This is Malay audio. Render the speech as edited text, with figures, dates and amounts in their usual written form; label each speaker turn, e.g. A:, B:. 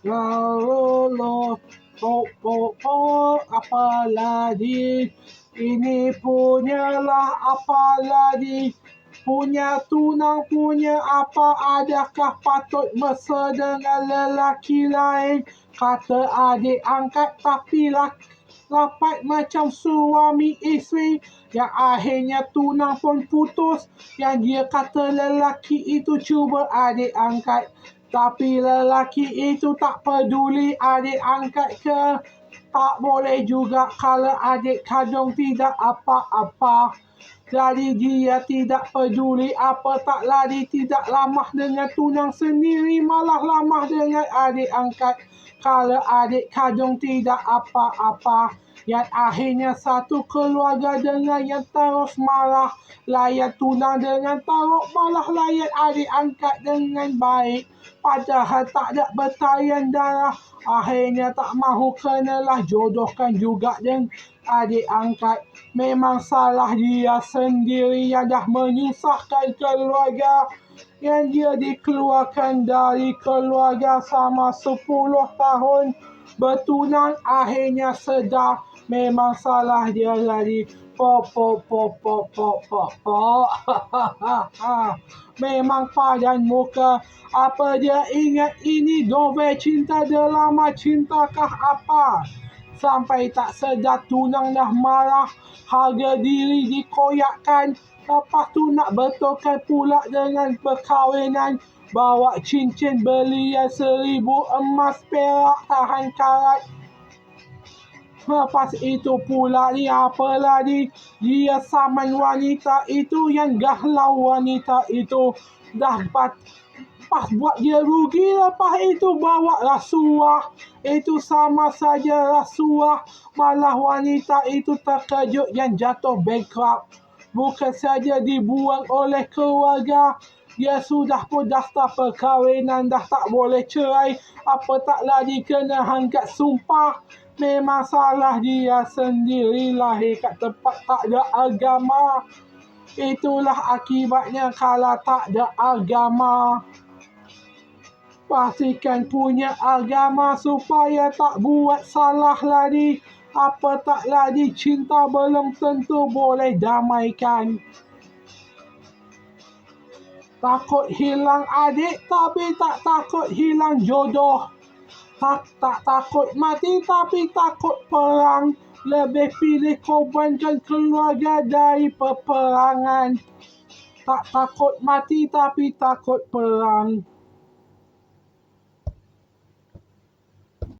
A: Kalau apalagi ini punyalah apalagi punya tunang punya apa, adakah patut mesra dengan lelaki lain? Kata adik angkat tapi lapat macam suami isteri, yang akhirnya tunang pun putus. Yang dia kata lelaki itu cuba adik angkat, tapi lelaki itu tak peduli adik angkat ke. Tak boleh juga kalau adik kandung tidak apa-apa. Jadi dia tidak peduli apa, tak lari tidak lamah dengan tunang sendiri, malah lamah dengan adik angkat. Kalau adik kandung tidak apa-apa, yang akhirnya satu keluarga dengan yang terus marah. Layan tunang dengan teruk, malah layan adik angkat dengan baik. Padahal tak ada bertalian darah, akhirnya tak mahu kenalah jodohkan juga dengan adik angkat. Memang salah dia sendiri yang dah menyusahkan keluarga, yang dia dikeluarkan dari keluarga sama 10 tahun bertunang, akhirnya sedar memang salah dia lagi. Memang padan muka. Apa dia ingat ini novel cinta drama cintakah apa? Sampai tak sedar tunang dah marah, harga diri dikoyakkan. Lepas tu nak betulkan pula dengan perkahwinan, bawa cincin belian 1000 emas perak tahan karat. Lepas itu pula ni apa lagi, dia saman wanita itu, yang galau wanita itu. Dah pas buat dia rugi, lepas itu bawa rasuah. Itu sama saja rasuah, malah wanita itu terkejut yang jatuh bankrupt. Bukan saja dibuang oleh keluarga, dia sudah pun daftar perkahwinan, dah tak boleh cerai, apa tak lagi kena hangkat sumpah. Memang salah dia sendiri, lahir kat tempat tak ada agama. Itulah akibatnya kalau tak ada agama. Pastikan punya agama supaya tak buat salah lagi. Apa tak lagi cinta belum tentu boleh damaikan. Takut hilang adik tapi tak takut hilang jodoh. Tak takut mati tapi takut perang. Lebih pilih korbankan keluarga dari peperangan. Tak takut mati tapi takut perang.